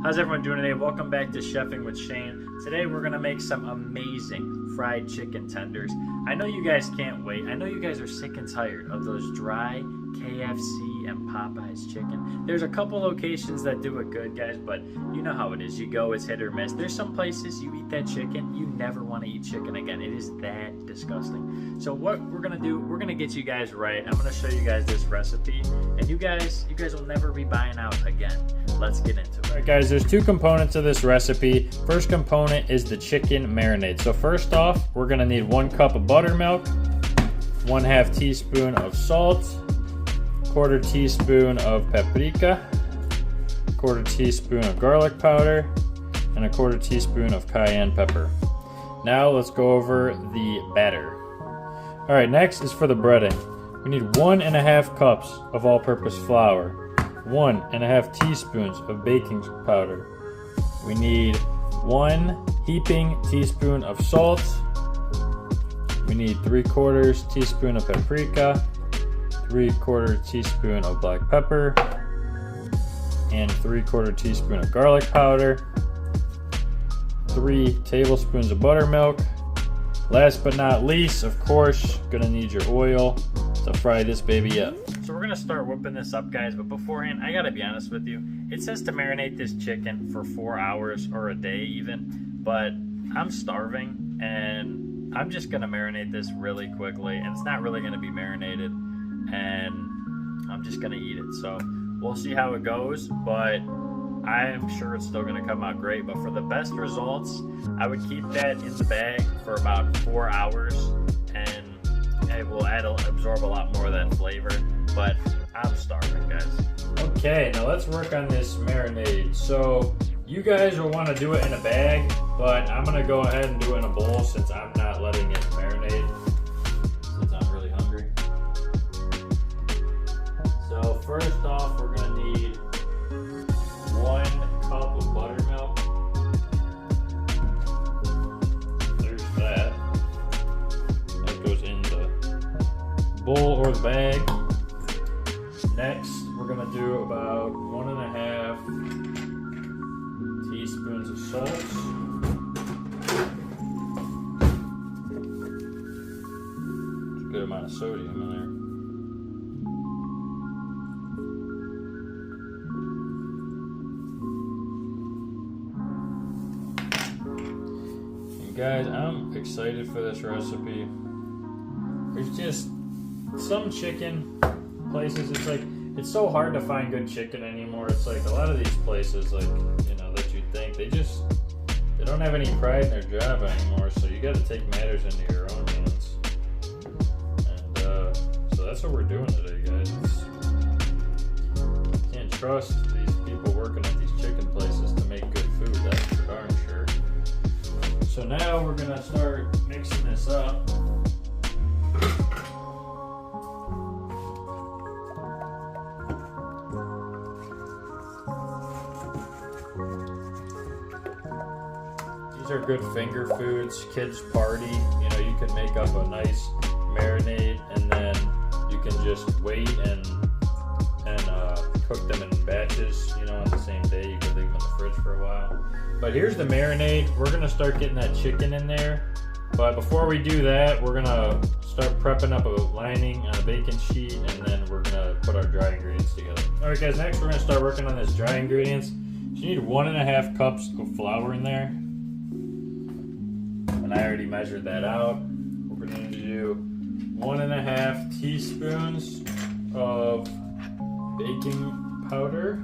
How's everyone doing today? Welcome back to Chefing with Shane. Today we're gonna make some amazing fried chicken tenders. I know you guys can't wait. I know you guys are sick and tired of those dry KFC and Popeyes chicken. There's a couple locations that do it good, guys, but you know how it is. You go, it's hit or miss. There's some places you eat that chicken, you never want to eat chicken again. It is that disgusting. So what we're gonna do, we're gonna get you guys right. I'm gonna show you guys this recipe, and you guys will never be buying out again. Let's get into it. All right, guys, there's two components of this recipe. First component is the chicken marinade. So first off, we're gonna need 1 cup of buttermilk, 1/2 teaspoon of salt, 1/4 teaspoon of paprika, 1/4 teaspoon of garlic powder, and 1/4 teaspoon of cayenne pepper. Now let's go over the batter. All right, next is for the breading. We need 1.5 cups of all-purpose flour, 1.5 teaspoons of baking powder. We need 1 heaping teaspoon of salt. We need 3/4 teaspoon of paprika, 3/4 teaspoon of black pepper, and 3/4 teaspoon of garlic powder, 3 tablespoons of buttermilk. Last but not least, of course, gonna need your oil to fry this baby up. So we're gonna start whipping this up, guys, but beforehand, I gotta be honest with you. It says to marinate this chicken for 4 hours or a day even, but I'm starving and I'm just gonna marinate this really quickly, and it's not really gonna be marinated, and I'm just gonna eat it. So we'll see how it goes, but I am sure it's still gonna come out great. But for the best results, I would keep that in the bag for about 4 hours, and it will absorb a lot more of that flavor. But I'm starving, guys. Okay, now let's work on this marinade. So you guys will want to do it in a bag, but I'm gonna go ahead and do it in a bowl since I'm not letting it marinate, since I'm really hungry. So first off, we're gonna need 1 cup of buttermilk. There's that. That goes in the bowl or the bag. Next, we're gonna do about 1.5 teaspoons of salt. There's a good amount of sodium in there. And guys, I'm excited for this recipe. There's just some chicken places, it's so hard to find good chicken anymore. It's like a lot of these places, like, you know, that you think they don't have any pride in their job anymore, so you got to take matters into your own hands. And so that's what we're doing today, guys. Can't trust these people working at these chicken places to make good food, that's for darn sure. So now we're gonna start mixing this up. These are good finger foods, kids party. You know, you can make up a nice marinade, and then you can just wait and cook them in batches, you know, on the same day. You can leave them in the fridge for a while. But here's the marinade. We're gonna start getting that chicken in there. But before we do that, we're gonna start prepping up a lining on a baking sheet, and then we're gonna put our dry ingredients together. All right, guys, next we're gonna start working on this dry ingredients. So you need 1.5 cups of flour in there. And I already measured that out. We're going to do 1.5 teaspoons of baking powder.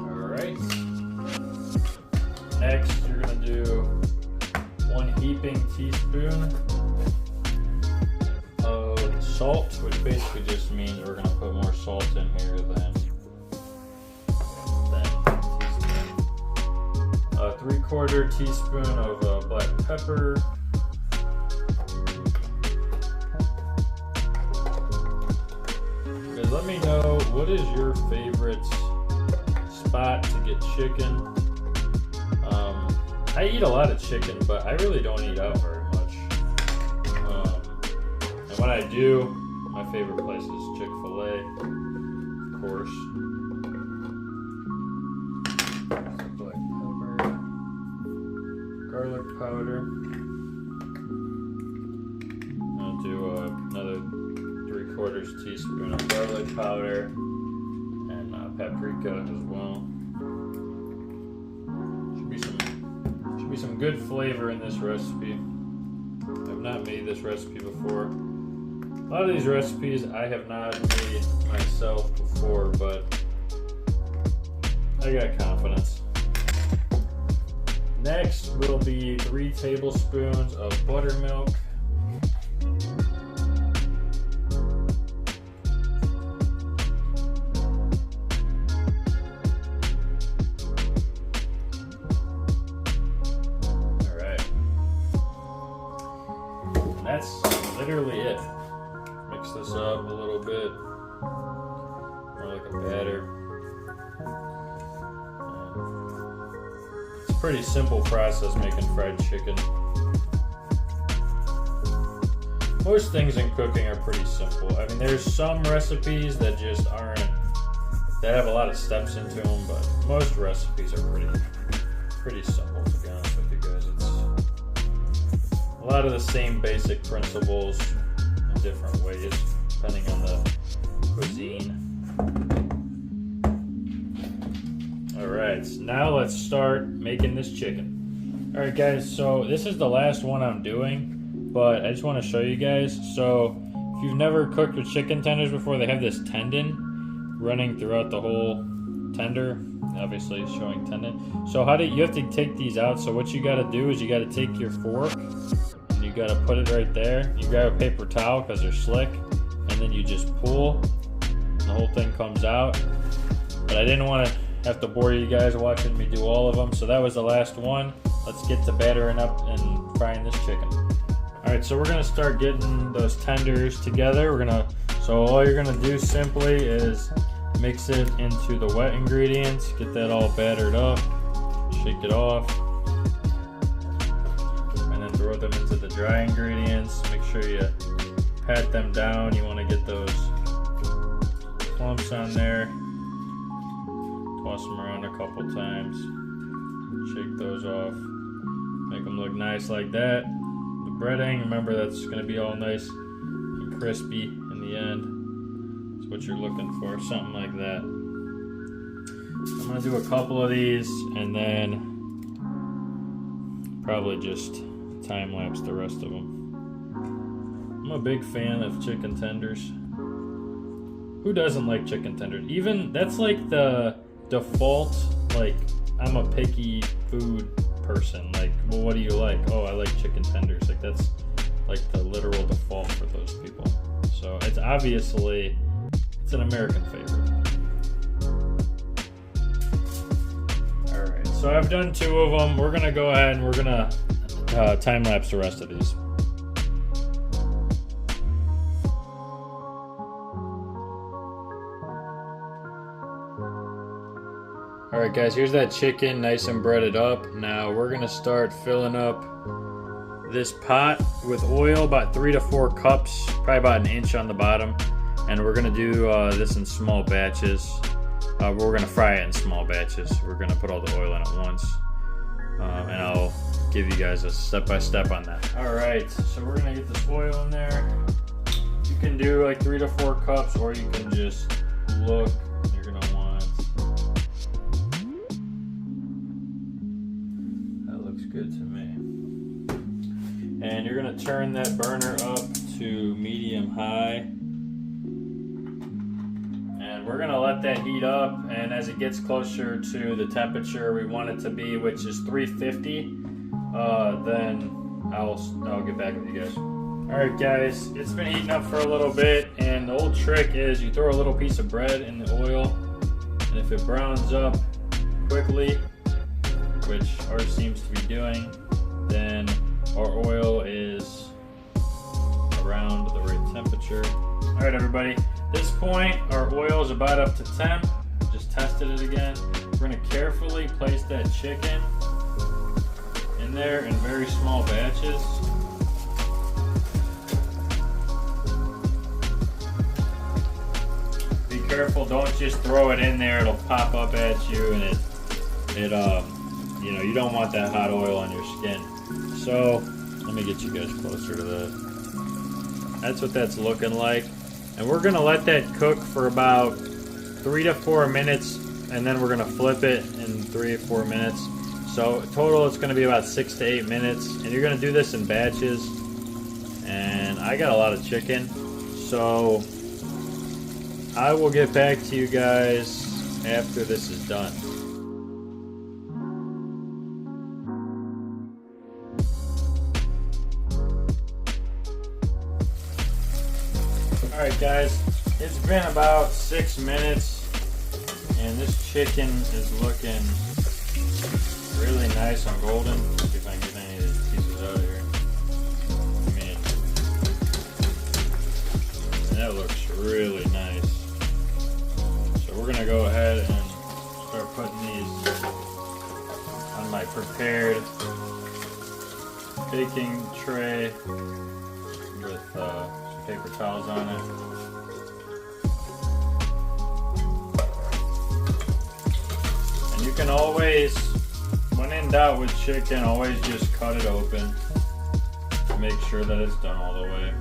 All right. Next, you're going to do 1 heaping teaspoon of salt, which basically just means we're going to put more salt in here than teaspoon. 3/4 teaspoon of black pepper. Guys, let me know, what is your favorite spot to get chicken? I eat a lot of chicken, but I really don't eat out very much. And When I do, my favorite place is Chick-fil-A, of course. Black pepper, garlic powder. I'll do another 3/4 teaspoon of garlic powder and paprika as well. Should be some good flavor in this recipe. I've not made this recipe before. A lot of these recipes I have not made myself before, but I got confidence. Next will be 3 tablespoons of buttermilk. All right. And that's literally it. Mix this up a little bit, more like a batter. It's a pretty simple process making fried chicken. Most things in cooking are pretty simple. I mean, there's some recipes that just aren't, that have a lot of steps into them, but most recipes are pretty simple, to be honest with you guys. It's a lot of the same basic principles in different ways, depending on the cuisine. Alright, so now let's start making this chicken. Alright guys, so this is the last one I'm doing, but I just want to show you guys. So if you've never cooked with chicken tenders before, they have this tendon running throughout the whole tender, obviously showing tendon. So you have to take these out. So what you got to do is you got to take your fork and you got to put it right there. You grab a paper towel because they're slick, and then you just pull and the whole thing comes out. But I didn't want to have to bore you guys watching me do all of them, so that was the last one. Let's get to battering up and frying this chicken. Alright, so we're gonna start getting those tenders together. So all you're gonna do simply is mix it into the wet ingredients, get that all battered up, shake it off, and then throw them into the dry ingredients. Make sure you pat them down. You want to get those clumps on there. Toss them around a couple times, shake those off, make them look nice like that. The breading, remember, that's going to be all nice and crispy in the end. That's what you're looking for, something like that. I'm going to do a couple of these and then probably just time lapse the rest of them. I'm a big fan of chicken tenders. Who doesn't like chicken tenders? Even that's like the default, like, I'm a picky food person. Like, well, what do you like? Oh, I like chicken tenders. Like, that's like the literal default for those people. So it's obviously, it's an American favorite. Alright, so I've done 2 of them. We're gonna go ahead and we're gonna time lapse the rest of these. Alright guys, here's that chicken nice and breaded up. Now we're going to start filling up this pot with oil, about 3 to 4 cups, probably about 1 inch on the bottom. And we're going to do this in small batches. We're going to fry it in small batches. We're going to put all the oil in at once. And I'll give you guys a step-by-step on that. Alright, so we're going to get this oil in there. You can do like 3 to 4 cups, or you can just look. You're going to want, good to me. And you're going to turn that burner up to medium high. And we're going to let that heat up, and as it gets closer to the temperature we want it to be, which is 350, then I'll get back with you guys. Alright guys, it's been heating up for a little bit, and the old trick is you throw a little piece of bread in the oil, and if it browns up quickly, which ours seems to be doing, then our oil is around the right temperature. Alright everybody, at this point our oil is about up to temp. Just tested it again. We're going to carefully place that chicken in there in very small batches. careful. Don't just throw it in there. It'll pop up at you, and you know, you don't want that hot oil on your skin. So let me get you guys closer to that. That's what that's looking like. And we're gonna let that cook for about 3 to 4 minutes, and then we're gonna flip it in 3 to 4 minutes. So total it's gonna be about 6 to 8 minutes, and you're gonna do this in batches. And I got a lot of chicken, so I will get back to you guys after this is done. Alright guys, it's been about 6 minutes, and this chicken is looking really nice and golden. Let's see if I can get any of these pieces out of here. That looks really nice. So we're gonna go ahead and start putting these on my prepared baking tray with some paper towels on it. And you can always, when in doubt with chicken, always just cut it open to make sure that it's done all the way.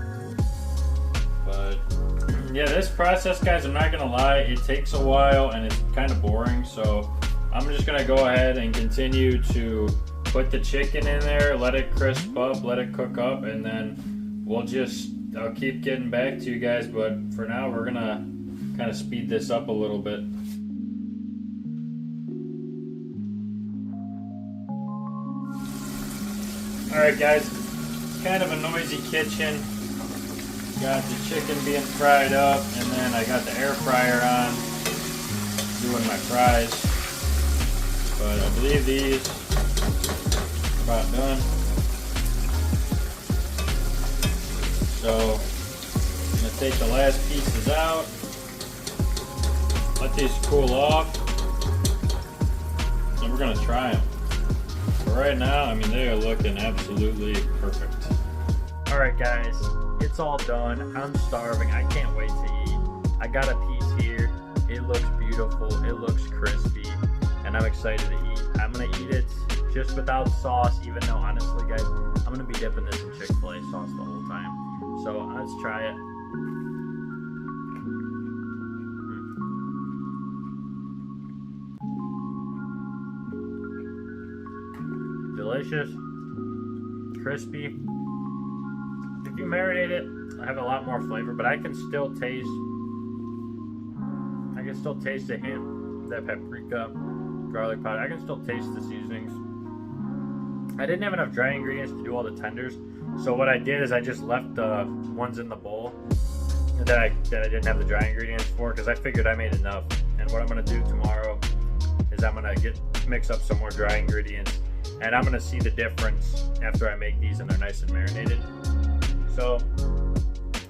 But yeah, this process, guys, I'm not gonna lie, it takes a while and it's kind of boring, so I'm just gonna go ahead and continue to put the chicken in there, let it crisp up, let it cook up, and then I'll keep getting back to you guys. But for now, we're gonna kind of speed this up a little bit. Alright guys, kind of a noisy kitchen. Got the chicken being fried up, and then I got the air fryer on doing my fries. But I believe these are about done. So I'm gonna take the last pieces out, let these cool off, and we're gonna try them. But right now, I mean, they are looking absolutely perfect. Alright guys, it's all done. I'm starving. I can't wait to eat. I got a piece here. It looks beautiful. It looks crispy, and I'm excited to eat. I'm gonna eat it just without sauce, even though honestly guys, I'm gonna be dipping this in Chick-fil-A sauce the whole time. So let's try it. Delicious, crispy. If you marinate it, I have a lot more flavor, but I can still taste the hint, that paprika, garlic powder. I can still taste the seasonings. I didn't have enough dry ingredients to do all the tenders, so what I did is I just left the ones in the bowl that I didn't have the dry ingredients for, because I figured I made enough. And what I'm gonna do tomorrow is I'm gonna mix up some more dry ingredients, and I'm gonna see the difference after I make these and they're nice and marinated. So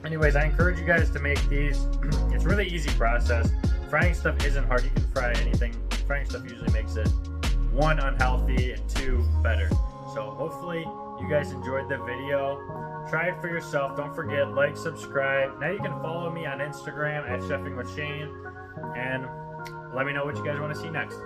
anyways, I encourage you guys to make these. It's a really easy process. Frying stuff isn't hard. You can fry anything. Frying stuff usually makes it, 1, unhealthy, and 2, better. So hopefully you guys enjoyed the video. Try it for yourself. Don't forget, like, subscribe. Now you can follow me on Instagram at Chefing with Shane, and let me know what you guys want to see next.